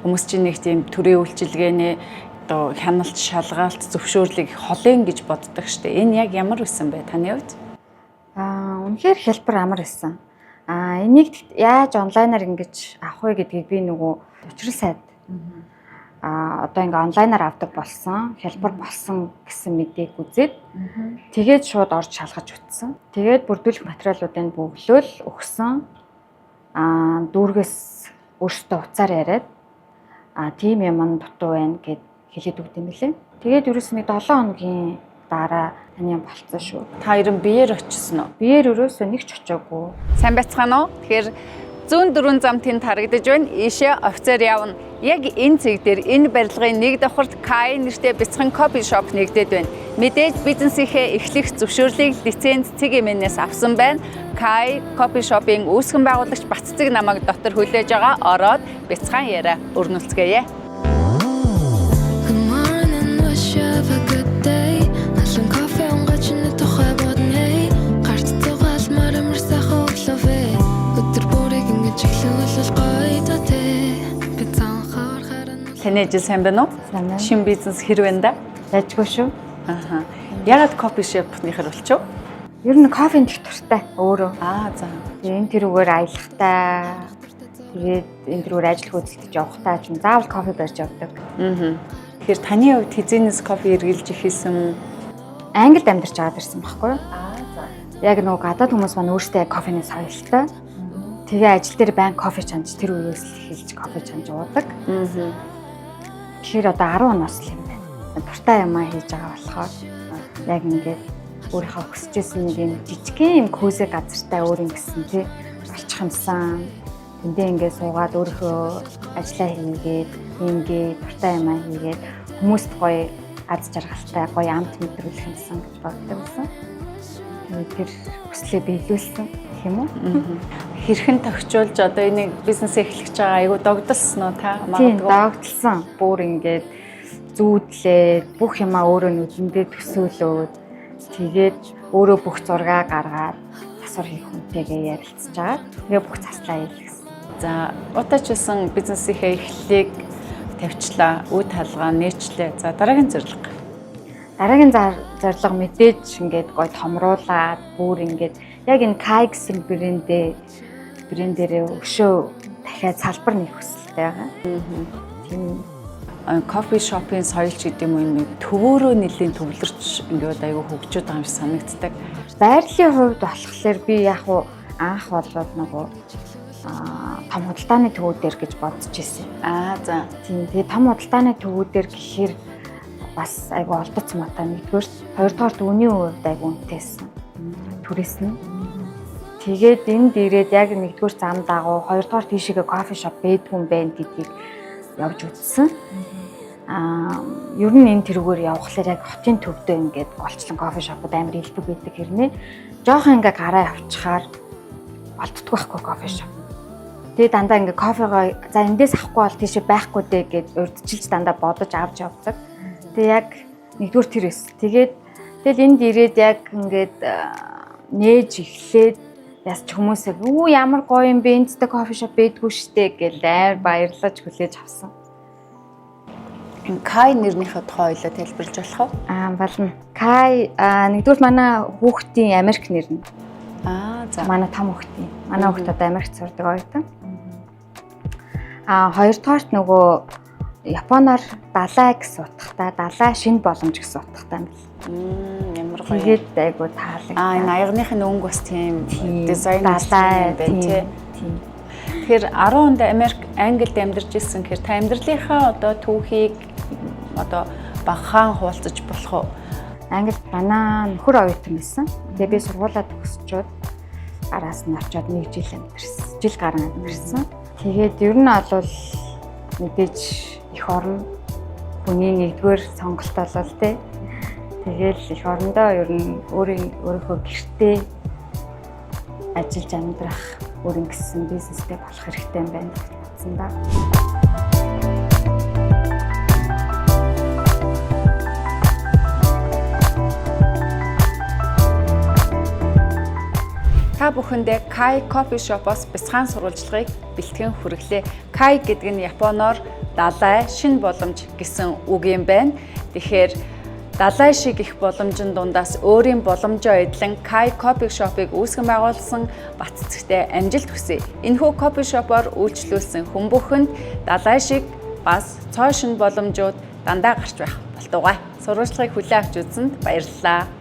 Хүмүүс чинь нэг тийм төрийн үйлчилгээний одоо хяналт, шалгаалт, зөвшөөрлийг холын гэж боддог штэ. Энэ яг ямар байсан бэ таны хувьд? Үнэхээр хэлбэр амар байсан. Энийг яаж онлайнаар ингэж авах вэ гэдгийг би нөгөө учрал сайд одоо ингээ онлайнаар авдаг болсон, хэлбэр болсон гэсэн мэдээг үзээд тэгээд шууд орж шалгаж утсан. Тэгээд бүрдүүлэх материалуудыг бөглөөл өгсөн. Дүүргээс өөртөө уцаар яриад тийм юм дутуу байна гэд хэлээд өгд юм билээ. Тэгээд ерөөс нэг 7 хоногийн дараа таны болцсон шүү. Та ерөн биеэр очсон уу? Биеэр ерөөсөө нэг ч очоогүй. Сайн байцгаана уу? Тэгэхээр зүүн дөрвөн зам тэнд харагдаж байна. Ийшээ офицер явна. Яг энэ цэг дээр энэ барилгын нэг давхарт Kai нэртэй бяцхан кофе шоп нэгдээд байна. Мэдээж бизнесийнхээ эхлэх зөвшөөрлийг лиценз CGM-ээс авсан байна. Kai кофе шопын үүсгэн байгуулагч Баццэг намайг дотор хүлээж байгаа. Ороод бяцхан яриа өрнүүлцгээе. Таны ажил сайн байна уу? Сайн байна. Шинэ бизнес хэр байна да? Яжгүй шүү. Ягаад кофе шопныхэр болчихв? Ер нь кофенд их туртай өөрөө. За. Энэ тэрүүгээр аялахтаа тэгээд энэ тэрүүгээр ажил хөдөлгөж явахтаа ч заавал кофе барьж явдаг. Тэгэхээр таны хувьд хизэнээс кофе эргэлж ихсэн? Англид амьдарч аваад ирсэн байхгүй юу? За. Яг нөгөө гадаад хүмүүс маань өөрсдөө кофений соёлтой. Тэгээ ажил дээр байн кофе чанж тэр үеэс л эхэлж кофе чанж уудаг. Тэгэхээр одоо 10 оноос л юм байна. Дуртай юмаа хийж байгаа болохоор яг ингээд өөрийнхөө хүсэжсэн нэг юм жижигхэн юм көөсэ газартай өөр ингэсэн тий болчих юмсан. Тэндээ ингээд суугаад өөрийнхөө ажиллаа хийгээд ингээд дуртай юмаа хийгээд хүмүүст гоё аз жаргалтай гоё амт мэдрүүлэх юмсан гэж боддог байсан. Тэр хүслээ биелүүлсэн гэх юм уу? Хэрхэн тохижуулж одоо энийг бизнес эхлэж байгаа айгу догдолсон уу та? Тийм догдолсон. Бүр ингээд зүүдлээд бүх юмаа өөрөө нүдэндээ төсөөлөөд тэгээд өөрөө бүх зургаа гаргаад засвар хийх хүнтэйгээ ярилцж байгаа. Тэгээ бүх заслаа хийлгэсэн. За удаачлсан бизнесийнхээ эхлэлийг тавьчлаа, үе талгаа нээчлээ. За дараагийн зорилго. Дараагийн зорилго мэдээж ингээд гоё томруулаад бүр ингээд яг энэ Kai гэсэн брэндээрээ өшөө дахиад салбар нэг хүсэлтэй байгаа. Тийм кофе шопын соёл ч гэдэг юм уу төвөөрөө нэлийн төвлөрч ингээд аюу хөгжөөд байгаа юм шиг санагддаг. Байрлалын хувьд болохоор би яг анх болоод нөгөө том худалдааны төвүүдээр гэж бодож ирсэн. За. Тийм тэгээ том худалдааны төвүүдээр гэхээр бас айгу олдоц мата нэгдүгээр хоёрдугаарт үнийн хувьд айгу үнэтэйсэн. Түрээс нь тэгээд энд ирээд яг нэгдүгээр зам дагуу хоёрдугаар тийшээгээ кофе шоп байдгүй юм байна гэдгийг явж үзсэн. Ер нь энэ тэрүүгээр явхлаар яг хотын төвдөө ингээд голчлон кофе шопод амар илбэг байдаг хэрнээ жоохон ингээ гараа явчихаар олддгүй байхгүй кофе шоп. Тэгээд дандаа ингээ кофегоо за эндээс авахгүй бол тийшээ байхгүй дээ гэд урдчилж дандаа бодож авч явдаг. Тэгээ яг нэгдүгээр тэрээс тэгэл энд ирээд яг ингээд нээж эхлээд яс ч хүмүүсээ юу ямар гоё юм бэ эндтэй кофе шоп байдгүй штэ гэл амар баярлаж хүлээж авсан. Энэ Kai нэрнийхээ тухай ойлоо тайлбарлаж болох уу? Болно. Kai нэгдүгээр манай хүүхдийн Америк нэр нь. За. Манай том хүүхдийн. Манай хүүхд одоо Америкт сурдаг оюутан. Хоёрдугаарт нөгөө Японоор далай гэсэн утгатай, далай шинэ боломж гэсэн утгатай юм бил. Ямар гоё. Тэгээд айгу таалаг. Энэ аягныхын өнгө бас тийм дизайн далай байна тийм. Тэгэхээр 10 онд Англид амьдарч ирсэн гэхээр та амьдралынхаа одоо түүхийг одоо багахан хуваалцаж болох уу? Англид манай нөхөр оюутан байсан. Тэгээ би сургуулаа төгсчөөд араас нь очиод 1 жил амьдарсан. Жил гарan амьдарсан. Тэгээд ер нь бол мэдээж эх орн хүний нэгдүгээр сонголт болол тээ. Тэгэл эх орондоо ер нь өөрийнхөө гэртээ ажиллаж амьдрах өөрийн гэсэн бизнестэй болох хэрэгтэй юм байна гэж бодсон да. Та бүхэндээ Kai Coffee Shop-оос бяцхан сурвалжлагыг бэлтгэн хүргэлээ. Kai гэдэг нь Японоор далай шинэ боломж гэсэн үг юм байна. Тэгэхээр далай шиг их боломжийн дундаас өөрийн боломжоо эдлэн Kai Coffee Shop-ыг үүсгэн байгуулсан Батцэгтэй амжилт хүсье. Энэхүү кофе шопоор үйлчлүүлсэн хүн бүхэнд далай шиг бас цоо шинэ боломжууд дандаа гарч байх болтугай. Сурвалжлагыг хүлээн авч үзсэнд баярлалаа.